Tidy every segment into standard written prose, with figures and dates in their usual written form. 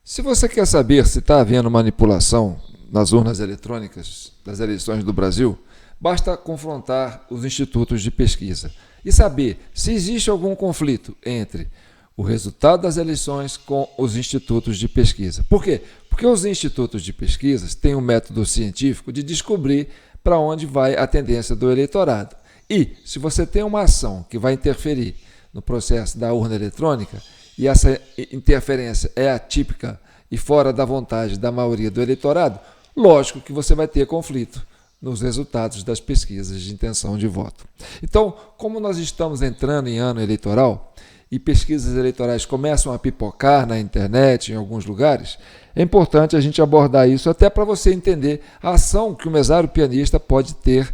Se você quer saber se está havendo manipulação nas urnas eletrônicas das eleições do Brasil, basta confrontar os institutos de pesquisa e saber se existe algum conflito entre o resultado das eleições com os institutos de pesquisa. Por quê? Porque os institutos de pesquisas têm um método científico de descobrir para onde vai a tendência do eleitorado. E, se você tem uma ação que vai interferir no processo da urna eletrônica, e essa interferência é atípica e fora da vontade da maioria do eleitorado, lógico que você vai ter conflito nos resultados das pesquisas de intenção de voto. Então, como nós estamos entrando em ano eleitoral e pesquisas eleitorais começam a pipocar na internet, em alguns lugares, é importante a gente abordar isso até para você entender a ação que o mesário pianista pode ter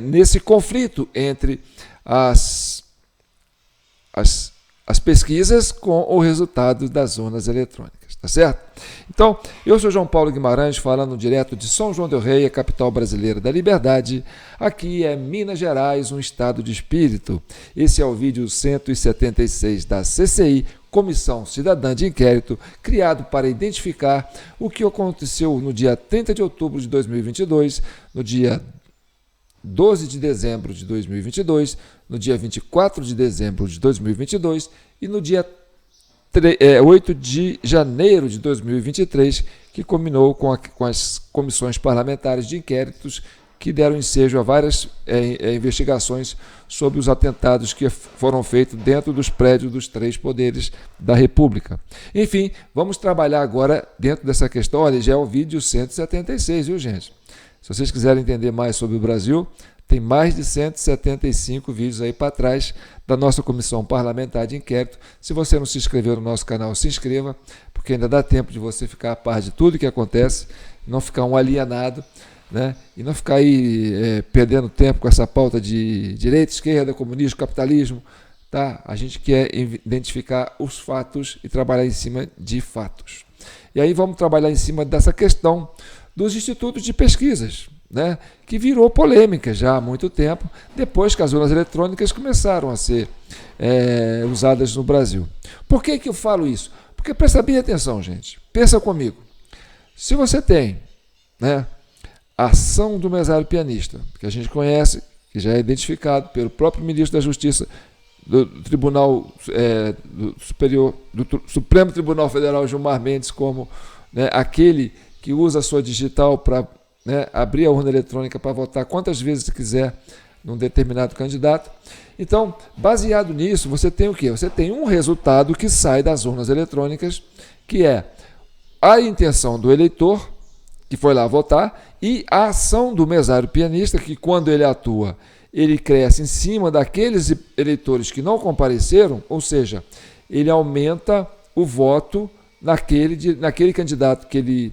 nesse conflito entre as pesquisas com o resultado das urnas eletrônicas, tá certo? Então, eu sou João Paulo Guimarães, falando direto de São João del Rei, a capital brasileira da liberdade. Aqui é Minas Gerais, um estado de espírito. Esse é o vídeo 176 da CCI, Comissão Cidadã de Inquérito, criado para identificar o que aconteceu no dia 30 de outubro de 2022, no dia 12 de dezembro de 2022, no dia 24 de dezembro de 2022 e no dia 8 de janeiro de 2023, que culminou com as comissões parlamentares de inquéritos que deram ensejo a várias investigações sobre os atentados que foram feitos dentro dos prédios dos 3 poderes da República. Enfim, vamos trabalhar agora dentro dessa questão. Olha, já é o vídeo 176, viu, gente? Se vocês quiserem entender mais sobre o Brasil, tem mais de 175 vídeos aí para trás da nossa Comissão Parlamentar de Inquérito. Se você não se inscreveu no nosso canal, se inscreva, porque ainda dá tempo de você ficar a par de tudo que acontece, não ficar um alienado, né? E não ficar aí perdendo tempo com essa pauta de direita, esquerda, comunismo, capitalismo. Tá? A gente quer identificar os fatos e trabalhar em cima de fatos. E aí vamos trabalhar em cima dessa questão dos institutos de pesquisas, né, que virou polêmica já há muito tempo, depois que as urnas eletrônicas começaram a ser usadas no Brasil. Por que eu falo isso? Porque presta bem atenção, gente. Pensa comigo. Se você tem, né, a ação do mesário pianista, que a gente conhece, que já é identificado pelo próprio ministro da Justiça do Tribunal do Supremo Tribunal Federal, Gilmar Mendes, como, né, aquele que usa a sua digital para, né, abrir a urna eletrônica para votar quantas vezes quiser num determinado candidato. Então, baseado nisso, você tem o quê? Você tem um resultado que sai das urnas eletrônicas, que é a intenção do eleitor, que foi lá votar, e a ação do mesário pianista, que quando ele atua, ele cresce em cima daqueles eleitores que não compareceram, ou seja, ele aumenta o voto naquele candidato que ele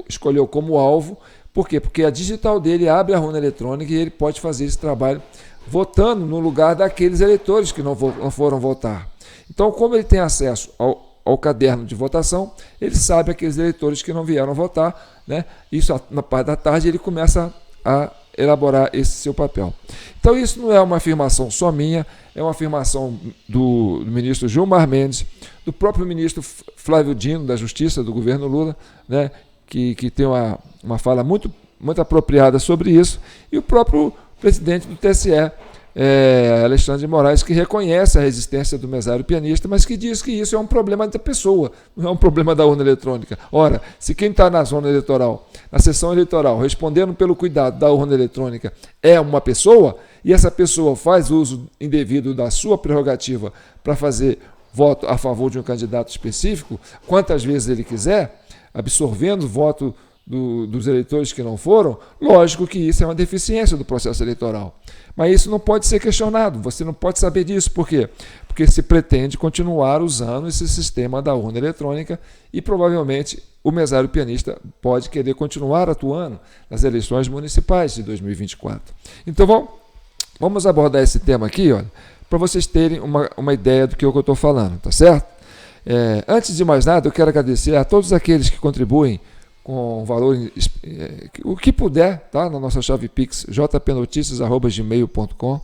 escolheu como alvo. Por quê? Porque a digital dele abre a urna eletrônica e ele pode fazer esse trabalho votando no lugar daqueles eleitores que não foram votar. Então, como ele tem acesso ao caderno de votação, ele sabe aqueles eleitores que não vieram votar, né? Isso, na parte da tarde, ele começa a elaborar esse seu papel. Então, isso não é uma afirmação só minha, é uma afirmação do ministro Gilmar Mendes, do próprio ministro Flávio Dino, da Justiça, do governo Lula, né, que tem uma fala muito apropriada sobre isso, e o próprio presidente do TSE, Alexandre de Moraes, que reconhece a resistência do mesário pianista, mas que diz que isso é um problema da pessoa, não é um problema da urna eletrônica. Ora, se quem está na zona eleitoral, na sessão eleitoral, respondendo pelo cuidado da urna eletrônica, é uma pessoa, e essa pessoa faz uso indevido da sua prerrogativa para fazer voto a favor de um candidato específico, quantas vezes ele quiser, absorvendo o voto dos eleitores que não foram, lógico que isso é uma deficiência do processo eleitoral. Mas isso não pode ser questionado, você não pode saber disso. Por quê? Porque se pretende continuar usando esse sistema da urna eletrônica e provavelmente o mesário pianista pode querer continuar atuando nas eleições municipais de 2024. Então vamos abordar esse tema aqui, para vocês terem uma ideia do que eu estou falando, tá certo? Antes de mais nada, eu quero agradecer a todos aqueles que contribuem com valor, o que puder, tá? Na nossa chave Pix, jpnoticias@gmail.com,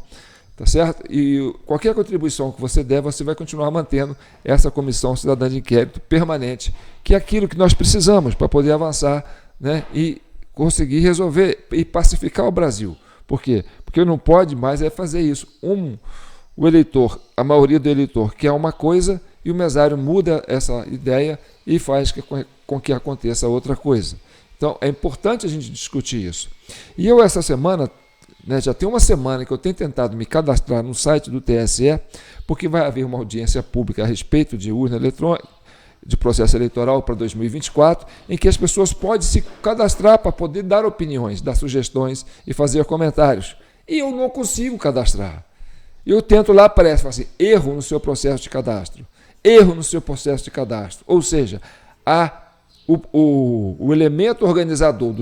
tá certo? E qualquer contribuição que você der, você vai continuar mantendo essa comissão cidadã de inquérito permanente, que é aquilo que nós precisamos para poder avançar, né, e conseguir resolver e pacificar o Brasil. Por quê? Porque não pode mais fazer isso. O eleitor, a maioria do eleitor quer uma coisa e o mesário muda essa ideia e faz com que aconteça outra coisa. Então, é importante a gente discutir isso. E eu, essa semana, né, já tem uma semana que eu tenho tentado me cadastrar no site do TSE, porque vai haver uma audiência pública a respeito de urna eletrônica, de processo eleitoral para 2024, em que as pessoas podem se cadastrar para poder dar opiniões, dar sugestões e fazer comentários. E eu não consigo cadastrar. Eu tento lá, aparece assim, erro no seu processo de cadastro. Erro no seu processo de cadastro. Ou seja, o elemento organizador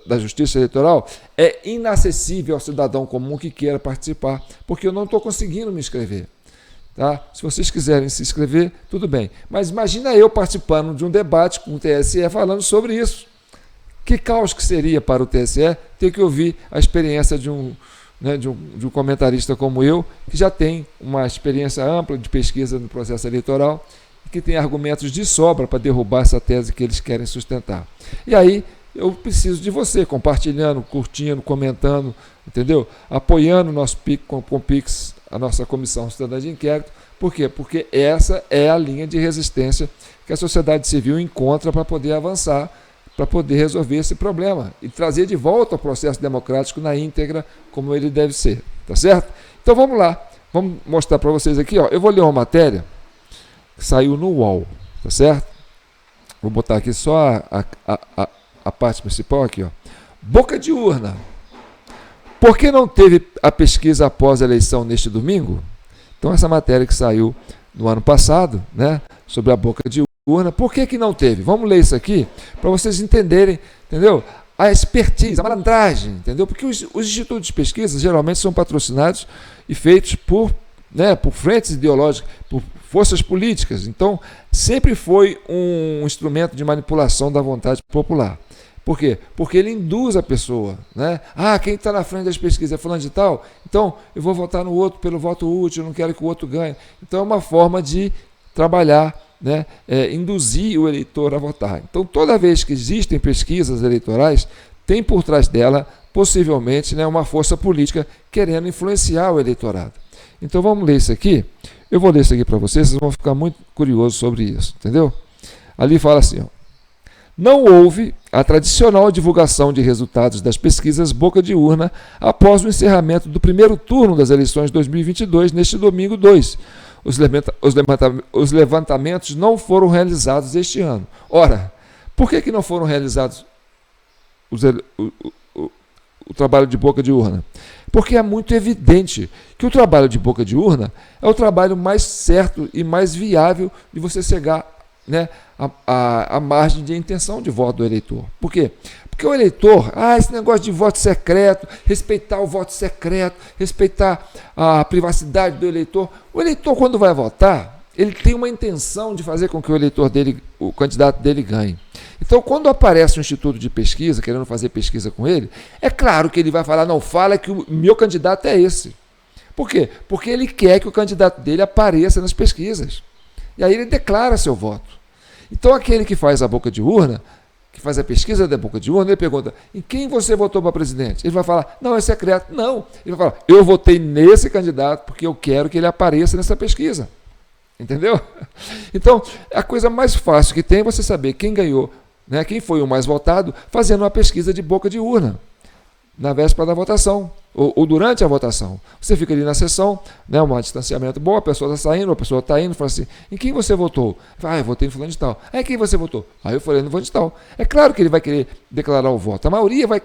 da Justiça Eleitoral é inacessível ao cidadão comum que queira participar, porque eu não estou conseguindo me inscrever. Tá? Se vocês quiserem se inscrever, tudo bem. Mas imagina eu participando de um debate com o TSE falando sobre isso. Que caos que seria para o TSE ter que ouvir a experiência de um comentarista como eu, que já tem uma experiência ampla de pesquisa no processo eleitoral, que tem argumentos de sobra para derrubar essa tese que eles querem sustentar. E aí eu preciso de você, compartilhando, curtindo, comentando, entendeu? Apoiando o nosso Pix, a nossa Comissão Cidadã de Inquérito. Por quê? Porque essa é a linha de resistência que a sociedade civil encontra para poder avançar, para poder resolver esse problema e trazer de volta o processo democrático na íntegra como ele deve ser, tá certo? Então vamos lá, vamos mostrar para vocês aqui, ó. Eu vou ler uma matéria que saiu no UOL, tá certo? Vou botar aqui só a parte principal aqui, ó. Boca de urna. Por que não teve a pesquisa após a eleição neste domingo? Então essa matéria que saiu no ano passado, né, sobre a boca de urna, por que não teve? Vamos ler isso aqui para vocês entenderem, entendeu? A expertise, a malandragem, entendeu? Porque os institutos de pesquisa geralmente são patrocinados e feitos por frentes ideológicas, por forças políticas. Então, sempre foi um instrumento de manipulação da vontade popular. Por quê? Porque ele induz a pessoa, né? Quem está na frente das pesquisas é fulano de tal, então eu vou votar no outro pelo voto útil, eu não quero que o outro ganhe. Então, é uma forma de trabalhar, né, induzir o eleitor a votar. Então, toda vez que existem pesquisas eleitorais, tem por trás dela, possivelmente, né, uma força política querendo influenciar o eleitorado. Então, vamos ler isso aqui. Eu vou ler isso aqui para vocês vão ficar muito curiosos sobre isso, entendeu? Ali fala assim, ó, não houve a tradicional divulgação de resultados das pesquisas boca de urna após o encerramento do primeiro turno das eleições de 2022, neste domingo 2. Os levantamentos não foram realizados este ano. Ora, por que não foram realizados o trabalho de boca de urna? Porque é muito evidente que o trabalho de boca de urna é o trabalho mais certo e mais viável de você chegar, né, a margem de intenção de voto do eleitor. Por quê? Porque o eleitor, esse negócio de voto secreto, respeitar o voto secreto, respeitar a privacidade do eleitor. O eleitor, quando vai votar, ele tem uma intenção de fazer com que o candidato dele ganhe. Então, quando aparece um instituto de pesquisa, querendo fazer pesquisa com ele, é claro que ele vai falar, não, fala que o meu candidato é esse. Por quê? Porque ele quer que o candidato dele apareça nas pesquisas. E aí ele declara seu voto. Então, aquele que faz a boca de urna, que faz a pesquisa da boca de urna, ele pergunta, em quem você votou para presidente? Ele vai falar, não, é secreto. Não, ele vai falar, eu votei nesse candidato porque eu quero que ele apareça nessa pesquisa. Entendeu? Então, a coisa mais fácil que tem é você saber quem ganhou, né, quem foi o mais votado, fazendo uma pesquisa de boca de urna, na véspera da votação, ou durante a votação. Você fica ali na sessão, né, um distanciamento bom, a pessoa está saindo, a pessoa está indo, fala assim, em quem você votou? Eu votei em fulano de tal. Em quem você votou? Eu falei no fulano de tal. É claro que ele vai querer declarar o voto. A maioria vai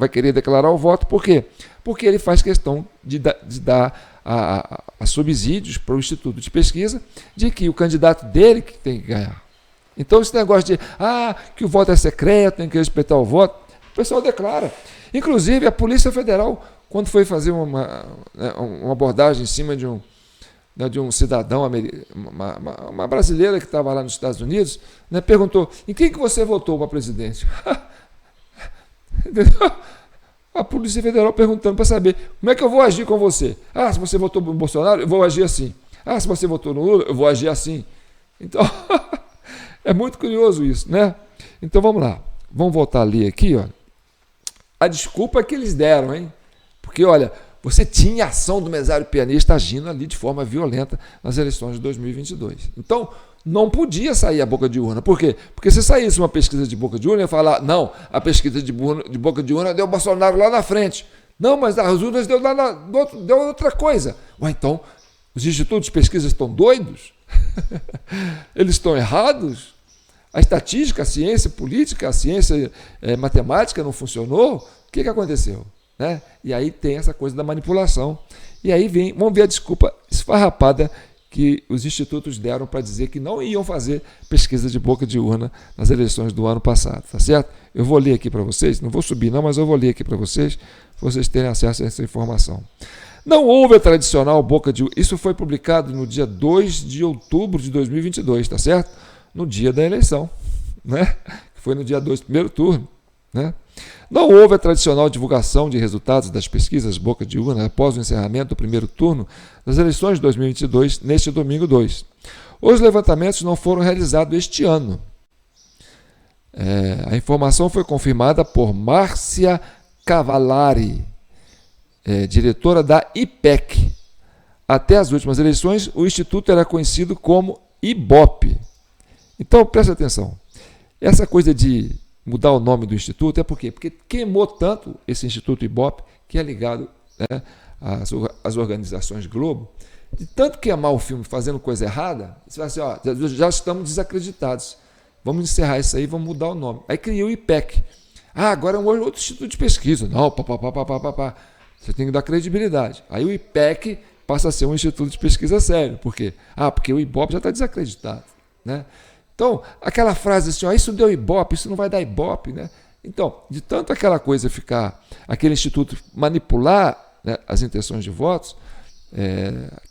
querer declarar o voto, por quê? Porque ele faz questão de dar a subsídios para o Instituto de Pesquisa de que o candidato dele que tem que ganhar. Então, esse negócio de que o voto é secreto, tem que respeitar o voto, o pessoal declara. Inclusive, a Polícia Federal, quando foi fazer uma abordagem em cima de um cidadão, uma brasileira que estava lá nos Estados Unidos, né, perguntou, em quem que você votou para presidente? Entendeu? A Polícia Federal perguntando para saber como é que eu vou agir com você. Ah, se você votou no Bolsonaro, eu vou agir assim. Ah, se você votou no Lula, eu vou agir assim. Então, é muito curioso isso, né? Então, vamos lá. Vamos voltar ali aqui, ó. A desculpa que eles deram, hein? Porque, olha, você tinha ação do mesário pianista agindo ali de forma violenta nas eleições de 2022. Então, não podia sair a boca de urna. Por quê? Porque se saísse uma pesquisa de boca de urna, ia falar, não, a pesquisa de boca de urna deu Bolsonaro lá na frente. Não, mas as urnas deu outra coisa. Ué, então, os institutos de pesquisa estão doidos? Eles estão errados? A estatística, a ciência política, a ciência matemática não funcionou? O que aconteceu? Né? E aí tem essa coisa da manipulação. E aí vamos ver a desculpa esfarrapada que os institutos deram para dizer que não iam fazer pesquisa de boca de urna nas eleições do ano passado, tá certo? Eu vou ler aqui para vocês, não vou subir não, mas eu vou ler aqui para vocês terem acesso a essa informação. Não houve a tradicional boca de urna, isso foi publicado no dia 2 de outubro de 2022, tá certo? No dia da eleição, né? Foi no dia 2, primeiro turno, né? Não houve a tradicional divulgação de resultados das pesquisas boca de urna após o encerramento do primeiro turno das eleições de 2022, neste domingo 2. Os levantamentos não foram realizados este ano. A informação foi confirmada por Márcia Cavallari, diretora da IPEC. Até as últimas eleições, o Instituto era conhecido como IBOP. Então, preste atenção. Essa coisa de mudar o nome do Instituto é por quê? Porque queimou tanto esse Instituto IBOP, que é ligado, né, às organizações Globo, de tanto queimar o filme fazendo coisa errada, você vai assim, ó, já estamos desacreditados. Vamos encerrar isso aí, vamos mudar o nome. Aí criou o IPEC. Ah, agora é um outro instituto de pesquisa. Não, você tem que dar credibilidade. Aí o IPEC passa a ser um instituto de pesquisa sério. Por quê? Ah, porque o IBOP já está desacreditado, né? Então, aquela frase assim, ó, isso deu Ibope, isso não vai dar Ibope, né? Então, de tanto aquela coisa ficar, aquele instituto manipular, né, as intenções de votos,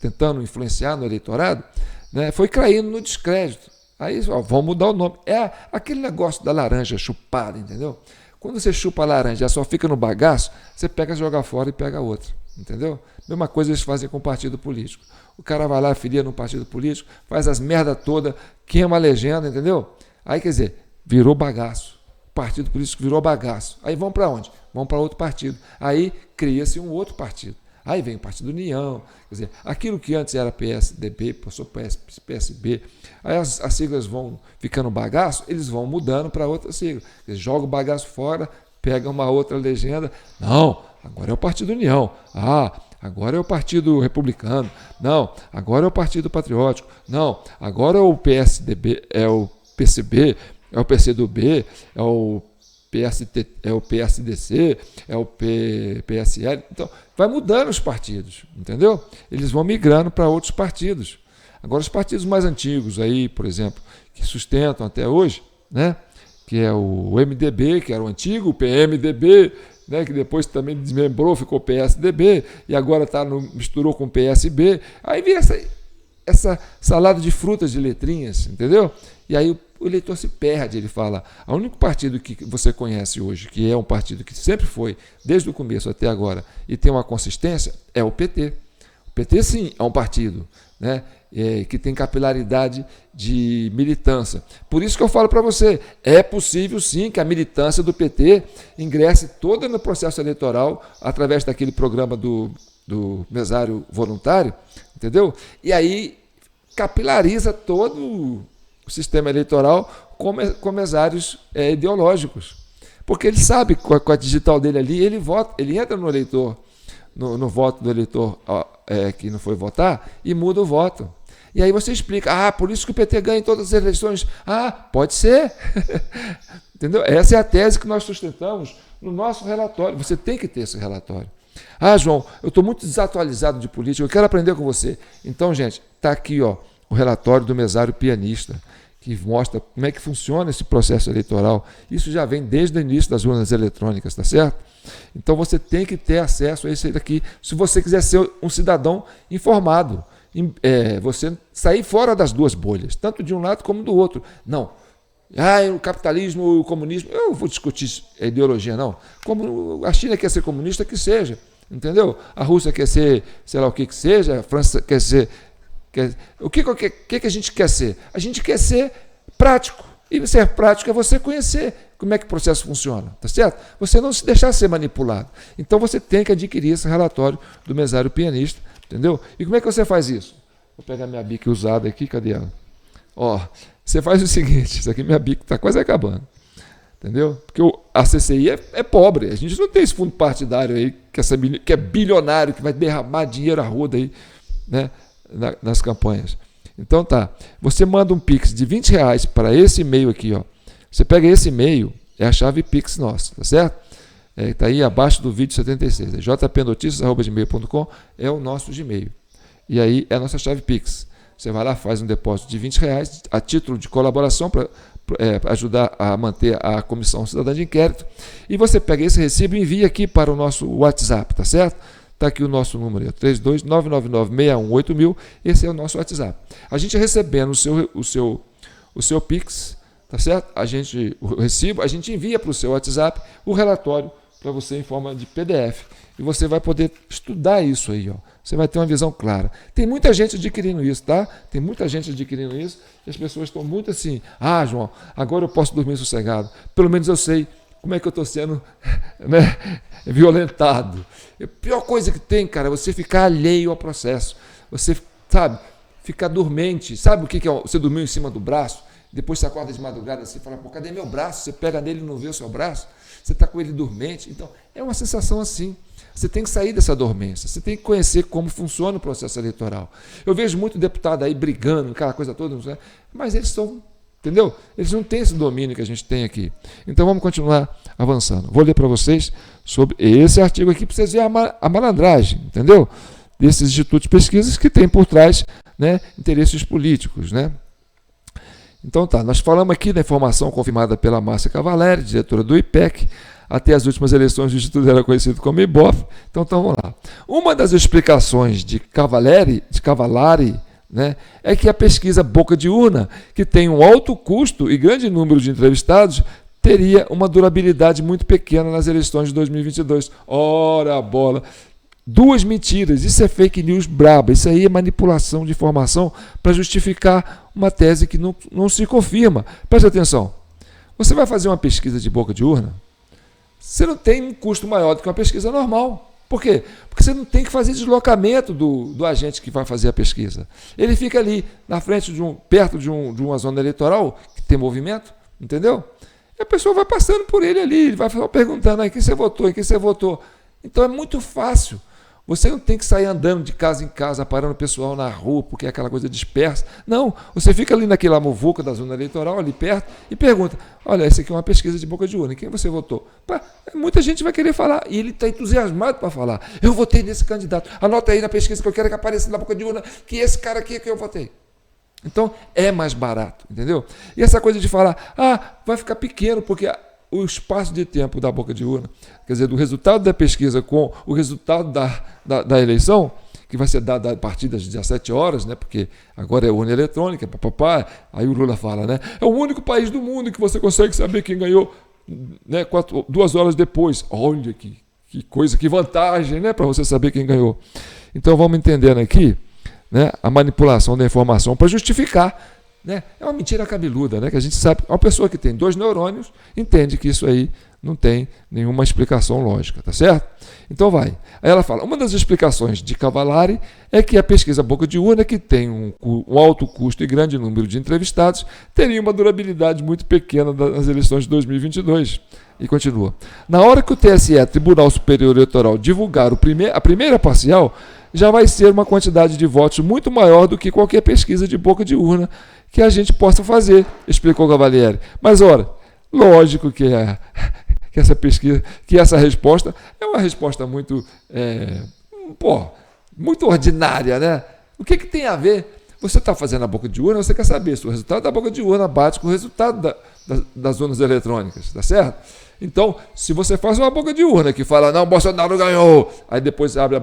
tentando influenciar no eleitorado, né, foi caindo no descrédito. Aí, ó, vamos mudar o nome. É aquele negócio da laranja chupada, entendeu? Quando você chupa a laranja e só fica no bagaço, você pega, joga fora e pega outra, entendeu? Mesma coisa eles fazem com o partido político. O cara vai lá, filia no partido político, faz as merda toda, queima a legenda, entendeu? Aí, quer dizer, virou bagaço. O partido político virou bagaço. Aí vão para onde? Vão para outro partido. Aí cria-se um outro partido. Aí vem o Partido União, quer dizer, aquilo que antes era PSDB, passou para PSB, aí as siglas vão ficando bagaço, eles vão mudando para outra sigla. Eles jogam o bagaço fora, pegam uma outra legenda. Não, agora é o Partido União. Ah, agora é o Partido Republicano. Não, agora é o Partido Patriótico. Não, agora é o PSDB, é o PCB, é o PCdoB, é o é o PSDC, é o PSL. Então, vai mudando os partidos, entendeu? Eles vão migrando para outros partidos. Agora, os partidos mais antigos aí, por exemplo, que sustentam até hoje, né? Que é o MDB, que era o antigo, o PMDB, né, que depois também desmembrou, ficou PSDB, e agora misturou com PSB. Aí vem essa salada de frutas de letrinhas, entendeu? E aí o eleitor se perde, ele fala, o único partido que você conhece hoje, que é um partido que sempre foi, desde o começo até agora, e tem uma consistência, é o PT. O PT, sim, é um partido, né, que tem capilaridade de militância. Por isso que eu falo para você, é possível sim que a militância do PT ingresse toda no processo eleitoral através daquele programa do mesário voluntário, entendeu? E aí capilariza todo o sistema eleitoral com mesários ideológicos. Porque ele sabe, com a digital dele ali, ele vota, ele entra no eleitor, no voto do eleitor que não foi votar, e muda o voto. E aí você explica, por isso que o PT ganha em todas as eleições. Pode ser. Entendeu? Essa é a tese que nós sustentamos no nosso relatório. Você tem que ter esse relatório. João, eu estou muito desatualizado de política, eu quero aprender com você. Então, gente, está aqui o relatório do mesário pianista, que mostra como é que funciona esse processo eleitoral. Isso já vem desde o início das urnas eletrônicas, tá certo? Então você tem que ter acesso a isso daqui, se você quiser ser um cidadão informado. Você sair fora das duas bolhas, tanto de um lado como do outro. Não, O capitalismo, o comunismo, eu não vou discutir ideologia, não. Como a China quer ser comunista, que seja, entendeu? A Rússia quer ser, sei lá o que seja, a França quer ser... O que a gente quer ser? A gente quer ser prático. E ser prático é você conhecer como é que o processo funciona, tá certo? Você não se deixar ser manipulado. Então você tem que adquirir esse relatório do mesário pianista, entendeu? E como é que você faz isso? Vou pegar minha bica usada aqui, cadê ela? Ó, você faz o seguinte, isso aqui minha bica está quase acabando, entendeu? Porque a CCI é pobre, a gente não tem esse fundo partidário aí que é bilionário, que vai derramar dinheiro a roda aí, né, nas campanhas. Então tá, você manda um Pix de R$20 para esse e-mail aqui, ó. Você pega esse e-mail, é a chave Pix nossa, tá certo? Tá aí abaixo do vídeo 76, jpnoticias@gmail.com é o nosso Gmail. E aí é a nossa chave Pix. Você vai lá, faz um depósito de R$20 a título de colaboração para ajudar a manter a Comissão Cidadã de Inquérito. E você pega esse recibo e envia aqui para o nosso WhatsApp, tá certo? Está aqui o nosso número, 32999618000, esse é o nosso WhatsApp. A gente recebendo o seu Pix, tá certo? O recibo, a gente envia para o seu WhatsApp o relatório para você em forma de PDF. E você vai poder estudar isso aí, ó. Você vai ter uma visão clara. Tem muita gente adquirindo isso, tá? Tem muita gente adquirindo isso e as pessoas estão muito assim, João, agora eu posso dormir sossegado. Pelo menos eu sei como é que eu estou sendo, né, violentado. A pior coisa que tem, cara, é você ficar alheio ao processo. Você, sabe, ficar dormente. Sabe o que é você dormiu em cima do braço? Depois você acorda de madrugada assim e fala, pô, cadê meu braço? Você pega nele e não vê o seu braço. Você está com ele dormente. Então, é uma sensação assim. Você tem que sair dessa dormência. Você tem que conhecer como funciona o processo eleitoral. Eu vejo muito deputado aí brigando, aquela coisa toda, mas eles são... Entendeu? Eles não têm esse domínio que a gente tem aqui. Então vamos continuar avançando. Vou ler para vocês sobre esse artigo aqui para vocês verem a malandragem, entendeu? Desses institutos de pesquisas que tem por trás, né, interesses políticos, né? Então tá, nós falamos aqui da informação confirmada pela Márcia Cavaleri, diretora do IPEC. Até as últimas eleições o Instituto era conhecido como IBOF. Então vamos lá. Uma das explicações de Cavaleri, né, é que a pesquisa boca de urna, que tem um alto custo e grande número de entrevistados, teria uma durabilidade muito pequena nas eleições de 2022. Ora a bola! Duas mentiras, isso é fake news braba, isso aí é manipulação de informação para justificar uma tese que não se confirma. Preste atenção, você vai fazer uma pesquisa de boca de urna, você não tem um custo maior do que uma pesquisa normal. Por quê? Porque você não tem que fazer deslocamento do agente que vai fazer a pesquisa. Ele fica ali, na frente perto de uma zona eleitoral que tem movimento, entendeu? E a pessoa vai passando por ele ali, ele vai perguntando, em quem você votou, em quem você votou. Então é muito fácil. Você não tem que sair andando de casa em casa, parando o pessoal na rua, porque é aquela coisa dispersa. Não, você fica ali naquela muvuca da zona eleitoral, ali perto, e pergunta, olha, essa aqui é uma pesquisa de boca de urna, em quem você votou? Muita gente vai querer falar, e ele está entusiasmado para falar. Eu votei nesse candidato, anota aí na pesquisa que eu quero que apareça na boca de urna, que esse cara aqui é que eu votei. Então, é mais barato, entendeu? E essa coisa de falar, vai ficar pequeno, porque o espaço de tempo da boca de urna, quer dizer, do resultado da pesquisa com o resultado da eleição, que vai ser dada a partir das 17 horas, né? Porque agora é urna eletrônica, papapá. Aí o Lula fala, né? É o único país do mundo que você consegue saber quem ganhou, né, 2 horas depois. Olha que coisa, que vantagem, né? Para você saber quem ganhou. Então vamos entendendo aqui, né, a manipulação da informação para justificar. Né? É uma mentira cabeluda, né? Que a gente sabe. Uma pessoa que tem 2 neurônios entende que isso aí não tem nenhuma explicação lógica, tá certo? Então vai. Aí ela fala, uma das explicações de Cavallari é que a pesquisa boca de urna, que tem um alto custo e grande número de entrevistados, teria uma durabilidade muito pequena nas eleições de 2022. E continua. Na hora que o TSE, Tribunal Superior Eleitoral, divulgar a primeira parcial, já vai ser uma quantidade de votos muito maior do que qualquer pesquisa de boca de urna que a gente possa fazer, explicou Cavalieri. Mas, ora, lógico que essa pesquisa, que essa resposta é uma resposta muito, muito ordinária, né? O que tem a ver? Você está fazendo a boca de urna, você quer saber se o resultado da boca de urna bate com o resultado das urnas eletrônicas, tá certo? Então, se você faz uma boca de urna que fala, não, Bolsonaro ganhou, aí depois abre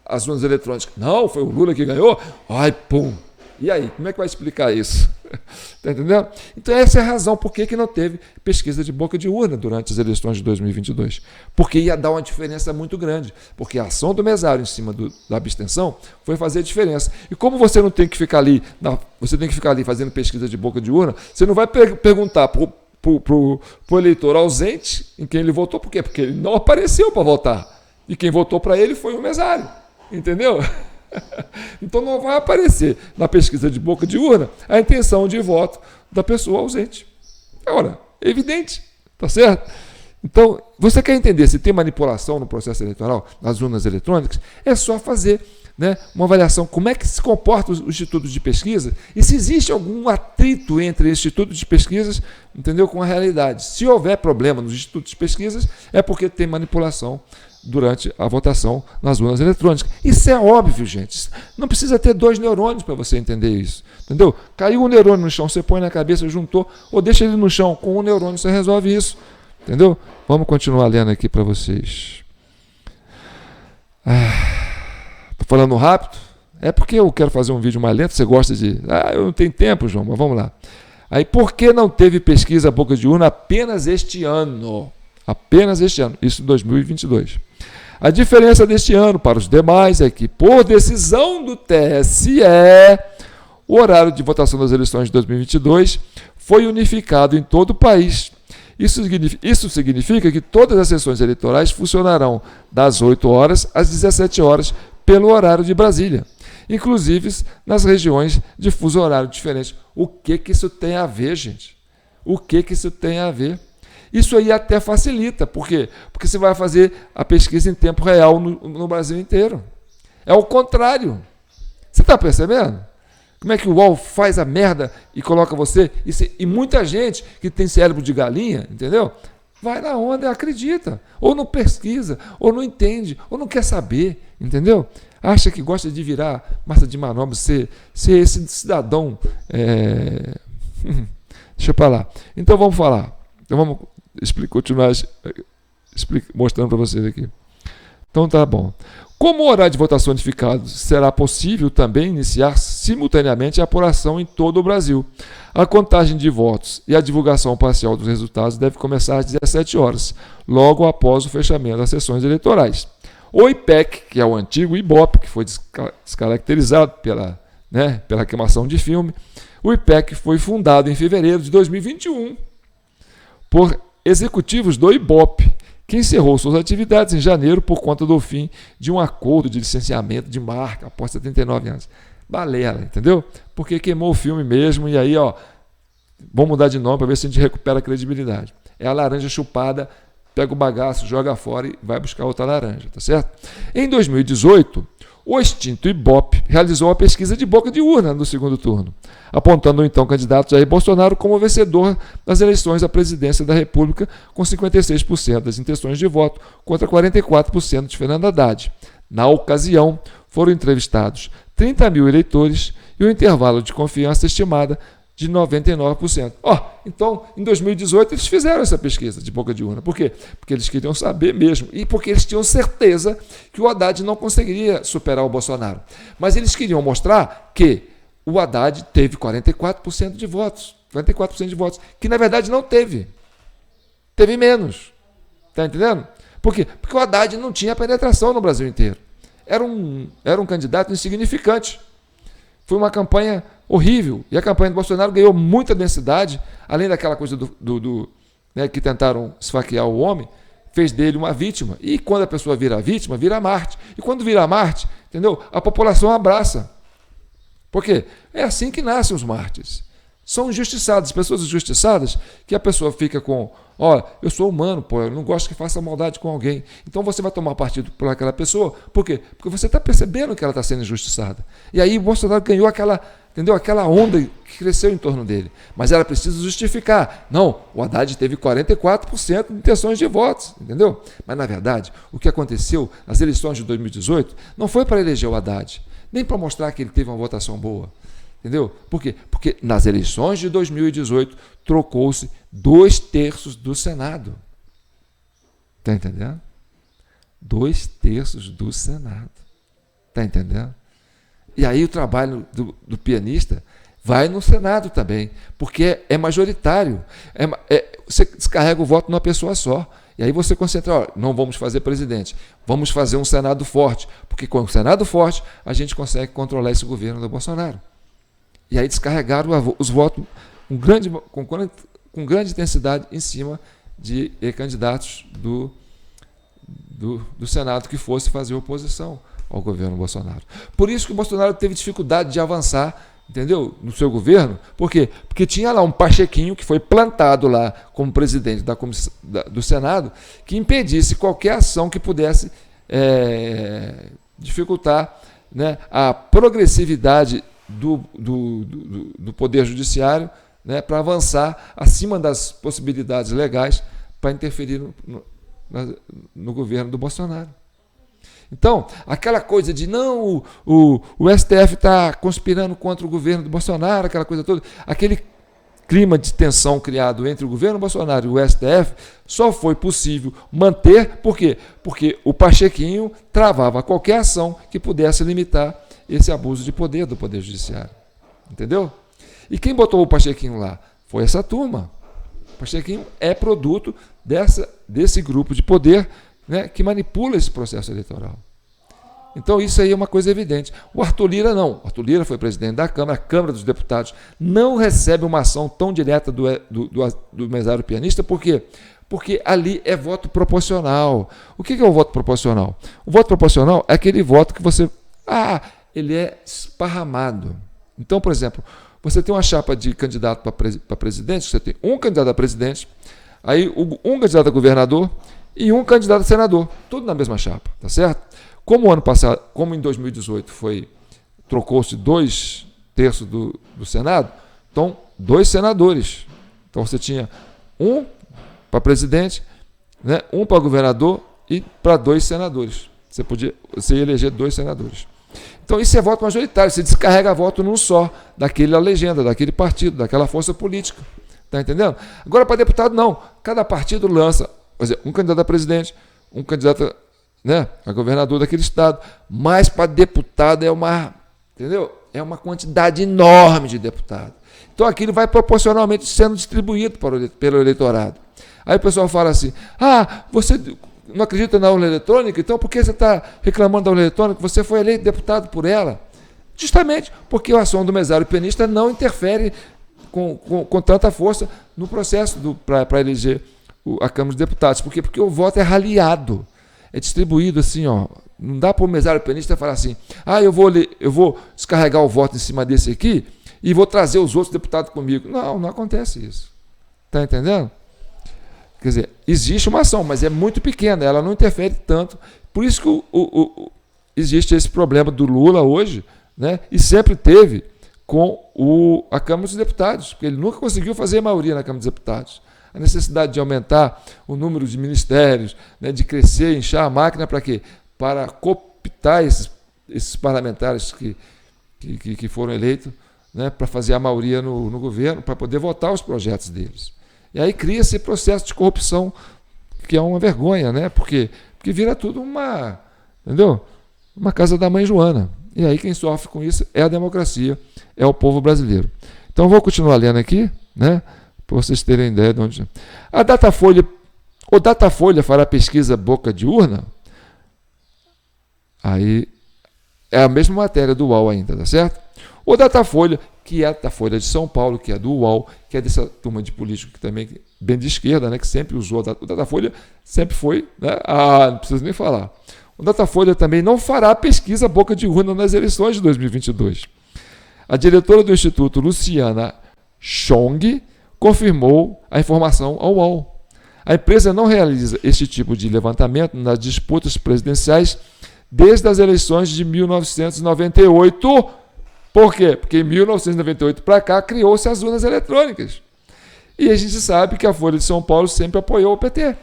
as urnas eletrônicas, não, foi o Lula que ganhou, ai, pum. E aí, como é que vai explicar isso? Está entendendo? Então essa é a razão por que não teve pesquisa de boca de urna durante as eleições de 2022. Porque ia dar uma diferença muito grande. Porque a ação do mesário em cima da abstenção foi fazer diferença. E como você não tem que ficar ali, você tem que ficar ali fazendo pesquisa de boca de urna, você não vai perguntar para o eleitor ausente em quem ele votou. Por quê? Porque ele não apareceu para votar. E quem votou para ele foi o mesário. Entendeu? Então não vai aparecer na pesquisa de boca de urna a intenção de voto da pessoa ausente. Agora, é evidente, tá certo? Então, você quer entender se tem manipulação no processo eleitoral, nas urnas eletrônicas, é só fazer, né, uma avaliação como é que se comporta os institutos de pesquisa e se existe algum atrito entre institutos de pesquisas, entendeu, com a realidade. Se houver problema nos institutos de pesquisas, é porque tem manipulação durante a votação nas urnas eletrônicas. Isso é óbvio, gente. Não precisa ter 2 neurônios para você entender isso. Entendeu? Caiu um neurônio no chão, você põe na cabeça, juntou, ou deixa ele no chão. Com um neurônio você resolve isso. Entendeu? Vamos continuar lendo aqui para vocês. Estou falando rápido? É porque eu quero fazer um vídeo mais lento. Você gosta de... eu não tenho tempo, João, mas vamos lá. Aí, por que não teve pesquisa boca de urna apenas este ano? Apenas este ano, isso em 2022. A diferença deste ano para os demais é que, por decisão do TSE, o horário de votação das eleições de 2022 foi unificado em todo o país. Isso significa que todas as sessões eleitorais funcionarão das 8 horas às 17 horas pelo horário de Brasília, inclusive nas regiões de fuso horário diferente. O que isso tem a ver, gente? O que isso tem a ver? Isso aí até facilita. Por quê? Porque você vai fazer a pesquisa em tempo real no Brasil inteiro. É o contrário. Você está percebendo? Como é que o UOL faz a merda e coloca você... E muita gente que tem cérebro de galinha, entendeu? Vai na onda e acredita. Ou não pesquisa, ou não entende, ou não quer saber, entendeu? Acha que gosta de virar massa de manobra, ser esse cidadão... Deixa para lá. Então vamos falar. Então vamos continuar mostrando para vocês aqui. Então tá bom. Como o horário de votação unificado, será possível também iniciar simultaneamente a apuração em todo o Brasil. A contagem de votos e a divulgação parcial dos resultados deve começar às 17 horas, logo após o fechamento das sessões eleitorais. O IPEC, que é o antigo IBOP, que foi descaracterizado pela queimação de filme, o IPEC foi fundado em fevereiro de 2021 por executivos do IBOP, que encerrou suas atividades em janeiro por conta do fim de um acordo de licenciamento de marca após 79 anos. Balela, entendeu? Porque queimou o filme mesmo e aí, vamos mudar de nome para ver se a gente recupera a credibilidade. É a laranja chupada, pega o bagaço, joga fora e vai buscar outra laranja, tá certo? Em 2018, o extinto IBOP realizou uma pesquisa de boca de urna no segundo turno, apontando o então candidato Jair Bolsonaro como vencedor das eleições à presidência da República, com 56% das intenções de voto contra 44% de Fernando Haddad. Na ocasião, foram entrevistados 30 mil eleitores e o intervalo de confiança estimada de 99%. Então, em 2018, eles fizeram essa pesquisa de boca de urna. Por quê? Porque eles queriam saber mesmo. E porque eles tinham certeza que o Haddad não conseguiria superar o Bolsonaro. Mas eles queriam mostrar que o Haddad teve 44% de votos. 44% de votos. Que, na verdade, não teve. Teve menos. Está entendendo? Por quê? Porque o Haddad não tinha penetração no Brasil inteiro. Era um candidato insignificante. Foi uma campanha horrível. E a campanha do Bolsonaro ganhou muita densidade, além daquela coisa que tentaram esfaquear o homem, fez dele uma vítima. E quando a pessoa vira vítima, vira Marte. E quando vira Marte, entendeu? A população abraça. Por quê? É assim que nascem os mártires. São injustiçados, pessoas injustiçadas, que a pessoa fica com, eu sou humano, eu não gosto que faça maldade com alguém. Então você vai tomar partido por aquela pessoa. Por quê? Porque você está percebendo que ela está sendo injustiçada. E aí o Bolsonaro ganhou aquela onda que cresceu em torno dele. Mas era preciso justificar. Não, o Haddad teve 44% de intenções de votos, entendeu? Mas, na verdade, o que aconteceu nas eleições de 2018 não foi para eleger o Haddad, nem para mostrar que ele teve uma votação boa. Entendeu? Por quê? Porque nas eleições de 2018 trocou-se 2/3 do Senado. Está entendendo? 2/3 do Senado. Está entendendo? E aí o trabalho do pianista vai no Senado também, porque é majoritário. Você descarrega o voto numa pessoa só. E aí você concentra, ó, não vamos fazer presidente, vamos fazer um Senado forte, porque com o Senado forte a gente consegue controlar esse governo do Bolsonaro. E aí descarregaram os votos com grande intensidade em cima de candidatos do Senado que fosse fazer oposição ao governo Bolsonaro. Por isso que o Bolsonaro teve dificuldade de avançar, entendeu? No seu governo. Por quê? Porque tinha lá um Pachequinho que foi plantado lá como presidente do Senado, que impedisse qualquer ação que pudesse dificultar, né, a progressividade do Poder Judiciário, né, para avançar acima das possibilidades legais para interferir no governo do Bolsonaro. Então, aquela coisa de não, o STF está conspirando contra o governo do Bolsonaro, aquela coisa toda, aquele clima de tensão criado entre o governo Bolsonaro e o STF só foi possível manter, por quê? Porque o Pachequinho travava qualquer ação que pudesse limitar esse abuso de poder do Poder Judiciário. Entendeu? E quem botou o Pachequinho lá? Foi essa turma. O Pachequinho é produto desse grupo de poder, né, que manipula esse processo eleitoral. Então isso aí é uma coisa evidente. O Arthur Lira não. O Arthur Lira foi presidente da Câmara, a Câmara dos Deputados não recebe uma ação tão direta do mesário pianista, por quê? Porque ali é voto proporcional. O que é o voto proporcional? O voto proporcional é aquele voto que você... ele é esparramado. Então, por exemplo, você tem uma chapa de candidato para presidente, você tem um candidato a presidente, aí um candidato a governador e um candidato a senador, tudo na mesma chapa, tá certo? Como ano passado, como em 2018 trocou-se 2/3 do Senado, então 2 senadores. Então você tinha um para presidente, né, um para governador e para 2 senadores. Você ia eleger 2 senadores. Então isso é voto majoritário, você descarrega voto num só, daquela legenda, daquele partido, daquela força política. Está entendendo? Agora para deputado não, cada partido lança, quer dizer, um candidato a presidente, um candidato, né, a governador daquele estado, mas para deputado é uma quantidade enorme de deputados. Então aquilo vai proporcionalmente sendo distribuído pelo eleitorado. Aí o pessoal fala assim, você não acredita na urna eletrônica, então por que você está reclamando da urna eletrônica? Você foi eleito deputado por ela. Justamente porque a ação do mesário pianista não interfere com tanta força no processo para eleger a Câmara dos Deputados. Por quê? Porque o voto é raliado, é distribuído assim, ó. Não dá para o mesário pianista falar assim, eu vou descarregar o voto em cima desse aqui e vou trazer os outros deputados comigo. Não acontece isso. Está entendendo? Quer dizer, existe uma ação, mas é muito pequena, ela não interfere tanto. Por isso que existe esse problema do Lula hoje, né? E sempre teve com a Câmara dos Deputados, porque ele nunca conseguiu fazer a maioria na Câmara dos Deputados. A necessidade de aumentar o número de ministérios, né, de crescer, inchar a máquina, para quê? Para cooptar esses parlamentares que foram eleitos, né, para fazer a maioria no governo, para poder votar os projetos deles. E aí cria esse processo de corrupção, que é uma vergonha, né? Porque vira tudo uma casa da mãe Joana. E aí quem sofre com isso é a democracia, é o povo brasileiro. Então vou continuar lendo aqui, né? Para vocês terem ideia de onde... O Datafolha fará pesquisa boca de urna? Aí é a mesma matéria do UOL ainda, tá certo? O Datafolha, que é da Folha de São Paulo, que é do UOL, que é dessa turma de político que também bem de esquerda, né, que sempre usou o Datafolha, sempre foi, né, não preciso nem falar. O Datafolha também não fará pesquisa boca de urna nas eleições de 2022. A diretora do Instituto, Luciana Chong, confirmou a informação ao UOL. A empresa não realiza este tipo de levantamento nas disputas presidenciais desde as eleições de 1998. Por quê? Porque em 1998 para cá criou-se as urnas eletrônicas. E a gente sabe que a Folha de São Paulo sempre apoiou o PT.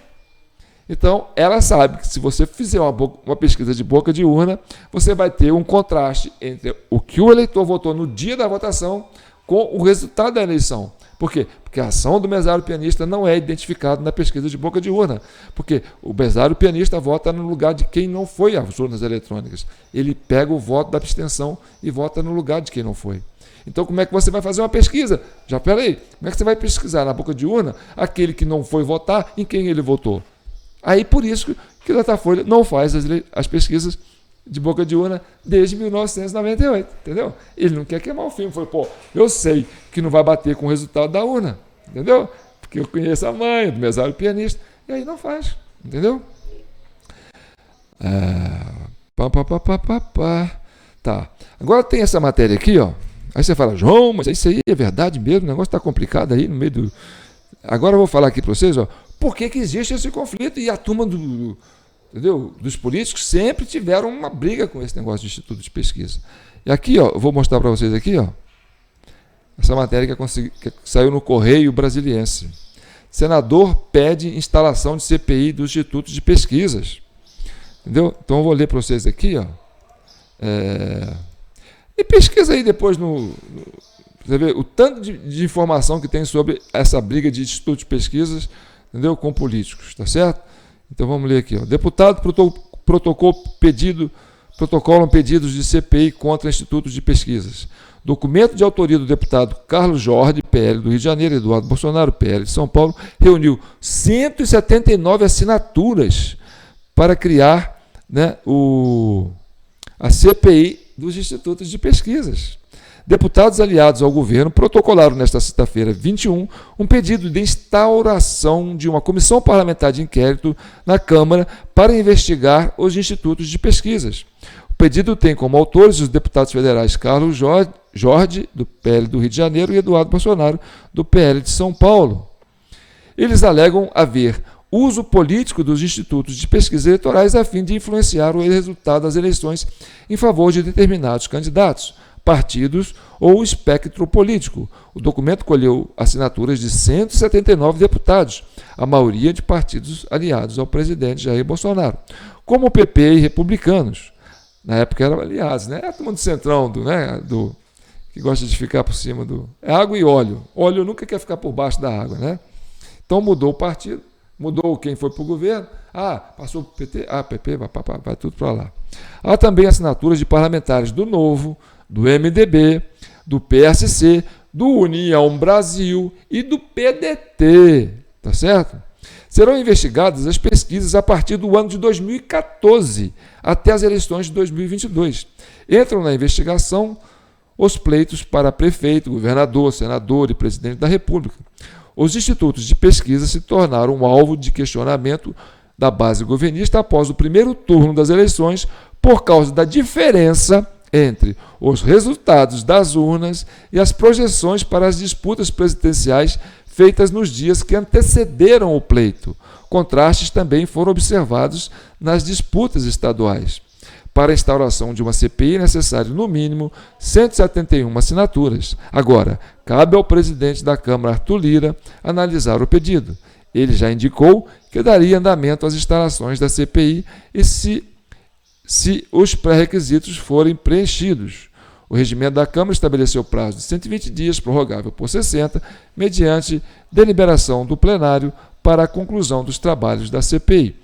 Então, ela sabe que se você fizer uma pesquisa de boca de urna, você vai ter um contraste entre o que o eleitor votou no dia da votação com o resultado da eleição. Por quê? Porque a ação do mesário pianista não é identificada na pesquisa de boca de urna. Porque o mesário pianista vota no lugar de quem não foi às urnas eletrônicas. Ele pega o voto da abstenção e vota no lugar de quem não foi. Então, como é que você vai fazer uma pesquisa? Já, peraí, como é que você vai pesquisar na boca de urna aquele que não foi votar, em quem ele votou? Aí, por isso que o Datafolha não faz as pesquisas de boca de urna desde 1998, entendeu? Ele não quer queimar o filme. Foi, pô, eu sei que não vai bater com o resultado da urna, entendeu? Porque eu conheço a mãe do mesário pianista, e aí não faz, entendeu? Tá. Agora tem essa matéria aqui, ó. Aí você fala, João, mas isso aí é verdade mesmo, o negócio está complicado aí no meio do... Agora eu vou falar aqui para vocês, ó, por que existe esse conflito, e a turma entendeu? Dos políticos sempre tiveram uma briga com esse negócio de instituto de pesquisa. E aqui, ó, eu vou mostrar para vocês aqui, ó, essa matéria que saiu no Correio Brasiliense. Senador pede instalação de CPI dos institutos de pesquisas. Entendeu? Então eu vou ler para vocês aqui, ó. E pesquisa aí depois você vê o tanto de informação que tem sobre essa briga de instituto de pesquisas, entendeu? Com políticos, tá certo? Então vamos ler aqui, ó. Deputado protocolam pedidos de CPI contra institutos de pesquisas. Documento de autoria do deputado Carlos Jorge, PL do Rio de Janeiro, Eduardo Bolsonaro, PL de São Paulo, reuniu 179 assinaturas para criar, né, a CPI dos institutos de pesquisas. Deputados aliados ao governo protocolaram nesta sexta-feira, 21, um pedido de instauração de uma comissão parlamentar de inquérito na Câmara para investigar os institutos de pesquisas. O pedido tem como autores os deputados federais Carlos Jorge, do PL do Rio de Janeiro, e Eduardo Bolsonaro, do PL de São Paulo. Eles alegam haver uso político dos institutos de pesquisa eleitorais a fim de influenciar o resultado das eleições em favor de determinados candidatos, partidos ou espectro político. O documento colheu assinaturas de 179 deputados, a maioria de partidos aliados ao presidente Jair Bolsonaro, como o PP e republicanos. Na época eram aliados, né? É a turma do centrão, que gosta de ficar por cima do... É água e óleo. Óleo nunca quer ficar por baixo da água, né? Então mudou o partido, mudou quem foi para o governo. Passou para o PT. PP, vai tudo para lá. Há também assinaturas de parlamentares do Novo, do MDB, do PSC, do União Brasil e do PDT. Tá certo? Serão investigadas as pesquisas a partir do ano de 2014 até as eleições de 2022. Entram na investigação os pleitos para prefeito, governador, senador e presidente da República. Os institutos de pesquisa se tornaram alvo de questionamento da base governista após o primeiro turno das eleições por causa da diferença entre os resultados das urnas e as projeções para as disputas presidenciais feitas nos dias que antecederam o pleito. Contrastes também foram observados nas disputas estaduais. Para a instauração de uma CPI é necessário, no mínimo, 171 assinaturas. Agora, cabe ao presidente da Câmara, Arthur Lira, analisar o pedido. Ele já indicou que daria andamento às instalações da CPI e se os pré-requisitos forem preenchidos. O regimento da Câmara estabeleceu prazo de 120 dias, prorrogável por 60, mediante deliberação do plenário para a conclusão dos trabalhos da CPI.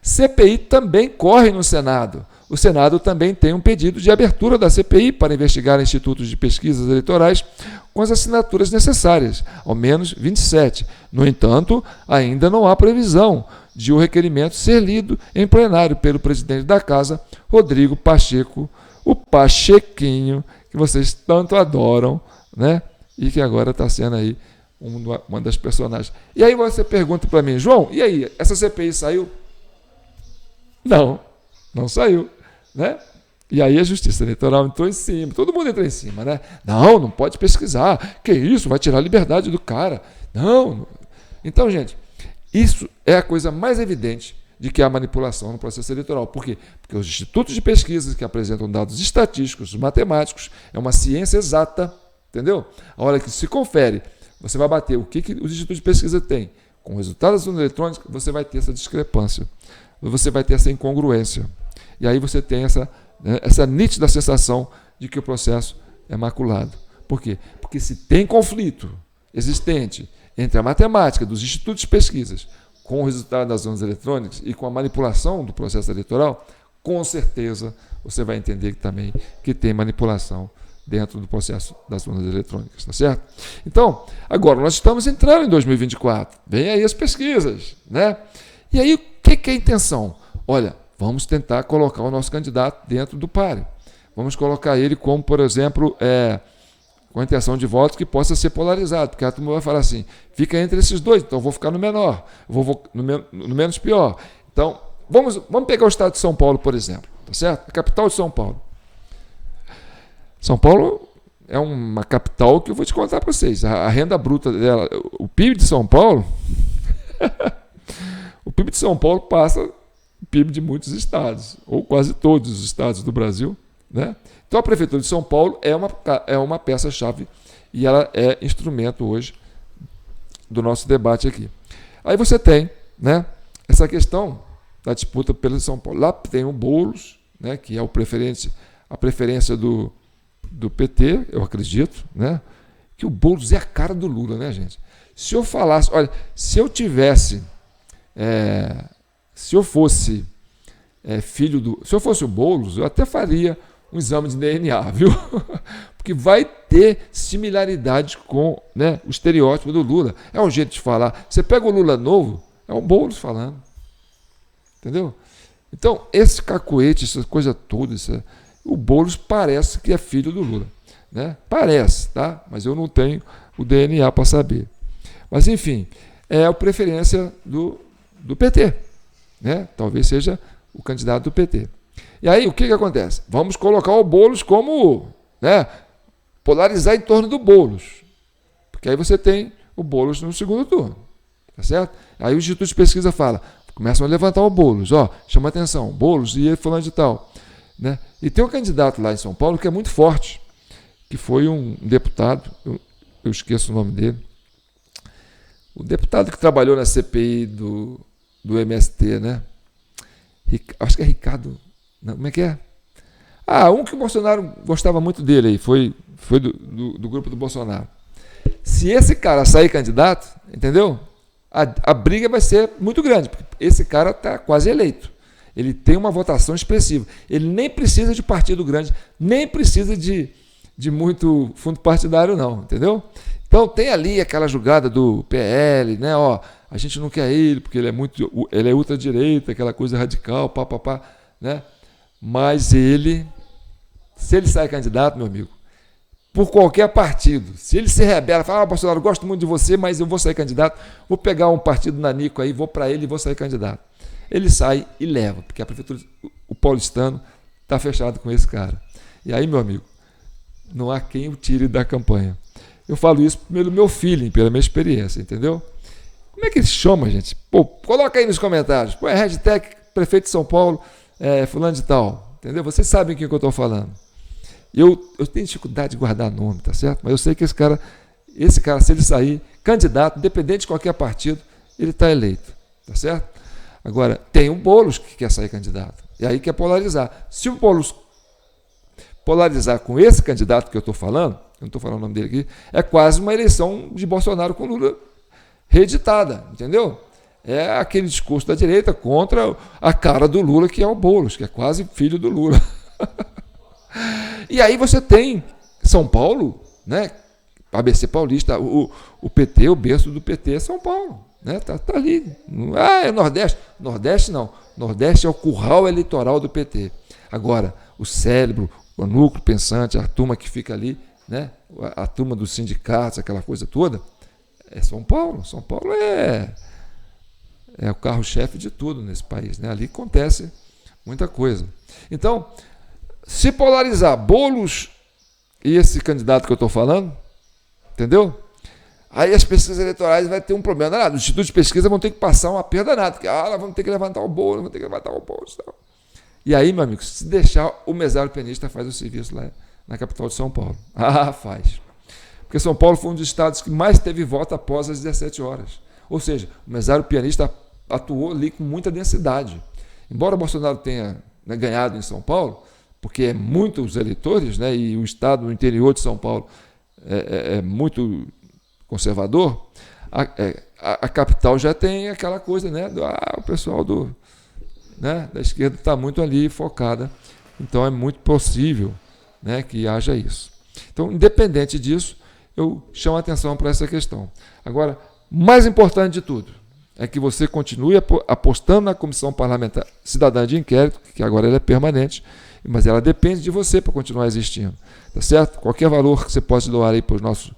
CPI também corre no Senado. O Senado também tem um pedido de abertura da CPI para investigar institutos de pesquisas eleitorais com as assinaturas necessárias, ao menos 27. No entanto, ainda não há previsão de o requerimento ser lido em plenário pelo presidente da Casa, Rodrigo Pacheco, o Pachequinho, que vocês tanto adoram, né? E que agora está sendo aí uma das personagens. E aí você pergunta para mim, João, e aí, essa CPI saiu? Não saiu. Né? E aí a Justiça Eleitoral entrou em cima, todo mundo entrou em cima, né? Não pode pesquisar, que isso, vai tirar a liberdade do cara. Não. Então, gente, isso é a coisa mais evidente de que há manipulação no processo eleitoral. Por quê? Porque os institutos de pesquisa que apresentam dados estatísticos, matemáticos, é uma ciência exata, entendeu? A hora que se confere, você vai bater o que os institutos de pesquisa têm com resultados das urnas eletrônicas, você vai ter essa discrepância, você vai ter essa incongruência. E aí você tem essa nítida sensação de que o processo é maculado. Por quê? Porque se tem conflito existente entre a matemática dos institutos de pesquisas com o resultado das urnas eletrônicas e com a manipulação do processo eleitoral, com certeza você vai entender também que tem manipulação dentro do processo das urnas eletrônicas, tá certo? Então, agora nós estamos entrando em 2024, vem aí as pesquisas, né? E aí, o que é a intenção? Olha, vamos tentar colocar o nosso candidato dentro do páreo. Vamos colocar ele como, por exemplo, com a intenção de votos que possa ser polarizado, porque a turma vai falar assim, fica entre esses dois, então eu vou ficar no menor, eu vou no menos pior. Então, vamos pegar o estado de São Paulo, por exemplo, tá certo? A capital de São Paulo. São Paulo é uma capital que eu vou te contar para vocês. A renda bruta dela, o PIB de São Paulo, o PIB de São Paulo passa o PIB de muitos estados, ou quase todos os estados do Brasil, né? Então a Prefeitura de São Paulo é uma peça-chave e ela é instrumento hoje do nosso debate aqui. Aí você tem, né, essa questão da disputa pelo São Paulo. Lá tem o Boulos, né, que é a preferência do PT, eu acredito, né, que o Boulos é a cara do Lula, né, gente? Se eu falasse, olha, se eu fosse se eu fosse o Boulos, eu até faria um exame de DNA, viu? Porque vai ter similaridade com, né, o estereótipo do Lula. É um jeito de falar. Você pega o Lula novo, é o Boulos falando. Entendeu? Então, esse cacuete, essa coisa toda, o Boulos parece que é filho do Lula. Né? Parece, tá? Mas eu não tenho o DNA para saber. Mas, enfim, é a preferência do PT. Né? Talvez seja o candidato do PT. E aí, o que acontece? Vamos colocar o Boulos como, né, polarizar em torno do Boulos. Porque aí você tem o Boulos no segundo turno. Tá certo? Aí o Instituto de Pesquisa fala, começam a levantar o Boulos, chama atenção, Boulos e fulano de tal. Né? E tem um candidato lá em São Paulo que é muito forte, que foi um deputado, eu esqueço o nome dele, o deputado que trabalhou na CPI do MST, né? Acho que é Ricardo... Não, como é que é? Um que o Bolsonaro gostava muito dele aí, foi do grupo do Bolsonaro. Se esse cara sair candidato, entendeu? A briga vai ser muito grande, porque esse cara está quase eleito. Ele tem uma votação expressiva. Ele nem precisa de partido grande, nem precisa de muito fundo partidário, não, entendeu? Então tem ali aquela jogada do PL, né? A gente não quer ele, porque ele é ultradireita, aquela coisa radical, papapá, né? Mas se ele sai candidato, meu amigo, por qualquer partido, se ele se rebela, fala, Bolsonaro, gosto muito de você, mas eu vou sair candidato, vou pegar um partido nanico aí, vou para ele e vou sair candidato. Ele sai e leva, porque a prefeitura, o paulistano, está fechado com esse cara. E aí, meu amigo, não há quem o tire da campanha. Eu falo isso pelo meu feeling, pela minha experiência, entendeu? Como é que ele chama, gente? Pô, coloca aí nos comentários. Põe a hashtag prefeito de São Paulo, fulano de tal, entendeu? Vocês sabem o que eu estou falando. Eu tenho dificuldade de guardar nome, tá certo? Mas eu sei que esse cara, se ele sair candidato, independente de qualquer partido, ele está eleito, tá certo? Agora, tem um Boulos que quer sair candidato, e aí quer polarizar. Se o Boulos polarizar com esse candidato que eu estou falando, eu não estou falando o nome dele aqui, é quase uma eleição de Bolsonaro com Lula reeditada, entendeu? É aquele discurso da direita contra a cara do Lula, que é o Boulos, que é quase filho do Lula. E aí você tem São Paulo, né? ABC Paulista, o PT, o berço do PT é São Paulo, né? Tá ali. É Nordeste. Nordeste não. Nordeste é o curral eleitoral do PT. Agora, o cérebro, o núcleo pensante, a turma que fica ali, né? A turma dos sindicatos, aquela coisa toda, é São Paulo. São Paulo é o carro-chefe de tudo nesse país, né? Ali acontece muita coisa. Então, se polarizar Boulos e esse candidato que eu estou falando, entendeu? Aí as pesquisas eleitorais vão ter um problema danado. Os institutos de pesquisa vão ter que passar uma perda danada, porque nós vamos ter que levantar o Boulos, vamos ter que levantar o Boulos. E aí, meu amigo, se deixar, o mesário penista faz o serviço lá na capital de São Paulo. Faz. Porque São Paulo foi um dos estados que mais teve voto após as 17 horas. Ou seja, o mesário pianista atuou ali com muita densidade. Embora o Bolsonaro tenha, né, ganhado em São Paulo, porque é muitos eleitores, né, e o estado no interior de São Paulo é muito conservador, a capital já tem aquela coisa, né, o pessoal da esquerda está muito ali focada, então é muito possível, né, que haja isso. Então, independente disso, eu chamo a atenção para essa questão. Agora, mais importante de tudo, é que você continue apostando na Comissão Parlamentar Cidadã de Inquérito, que agora ela é permanente, mas ela depende de você para continuar existindo. Tá certo? Qualquer valor que você possa doar aí para o nosso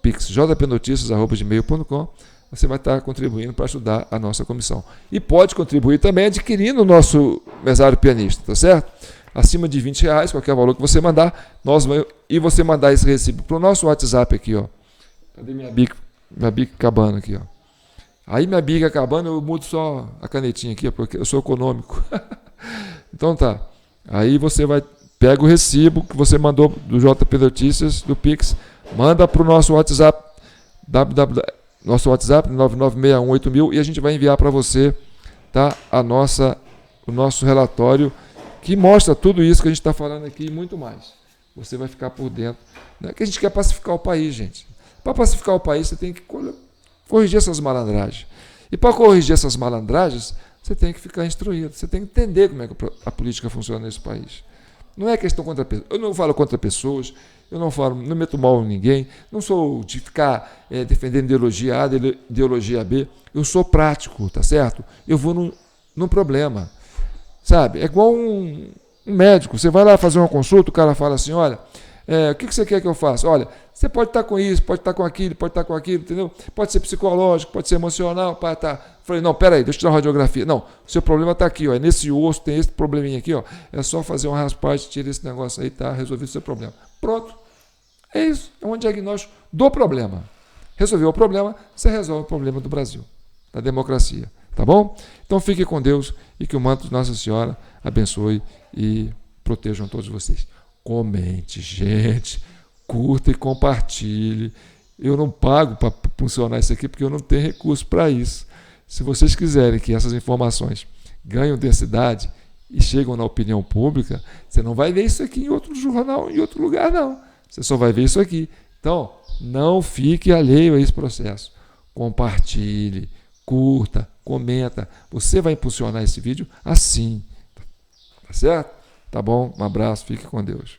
Pix, jpnoticias@gmail.com, você vai estar contribuindo para ajudar a nossa comissão. E pode contribuir também adquirindo o nosso mesário pianista, tá certo? Acima de R$20, qualquer valor que você mandar, e você mandar esse recibo para o nosso WhatsApp aqui, ó. Cadê minha bica acabando aqui, ó. Aí minha bica acabando, eu mudo só a canetinha aqui, porque eu sou econômico. Então tá. Aí você pega o recibo que você mandou do JP Notícias, do Pix, manda para o nosso WhatsApp, nosso WhatsApp 99618000, e a gente vai enviar para você, tá, o nosso relatório que mostra tudo isso que a gente está falando aqui e muito mais. Você vai ficar por dentro. Não é que a gente quer pacificar o país, gente. Para pacificar o país, você tem que corrigir essas malandragens. E para corrigir essas malandragens, você tem que ficar instruído. Você tem que entender como é que a política funciona nesse país. Não é questão contra pessoas. Eu não falo contra pessoas, não meto mal em ninguém, não sou de ficar defendendo ideologia A, ideologia B. Eu sou prático, tá certo? Eu vou num problema. Sabe? É igual um médico. Você vai lá fazer uma consulta, o cara fala assim, olha, o que você quer que eu faça? Olha, você pode estar com isso, pode estar com aquilo, entendeu? Pode ser psicológico, pode ser emocional, pode estar... Falei, não, peraí, deixa eu tirar uma radiografia. Não, o seu problema está aqui, ó, é nesse osso, tem esse probleminha aqui, ó. É só fazer uma raspagem, tira esse negócio aí, tá? Resolvido o seu problema. Pronto. É isso. É um diagnóstico do problema. Resolveu o problema, você resolve o problema do Brasil, da democracia. Tá bom? Então fique com Deus e que o manto de Nossa Senhora abençoe e protejam todos vocês. Comente, gente, curta e compartilhe. Eu não pago para funcionar isso aqui porque eu não tenho recurso para isso. Se vocês quiserem que essas informações ganhem densidade e chegam na opinião pública, você não vai ver isso aqui em outro jornal, em outro lugar, não. Você só vai ver isso aqui. Então, não fique alheio a esse processo. Compartilhe, curta, comenta. Você vai impulsionar esse vídeo assim. Tá certo? Tá bom? Um abraço, fique com Deus.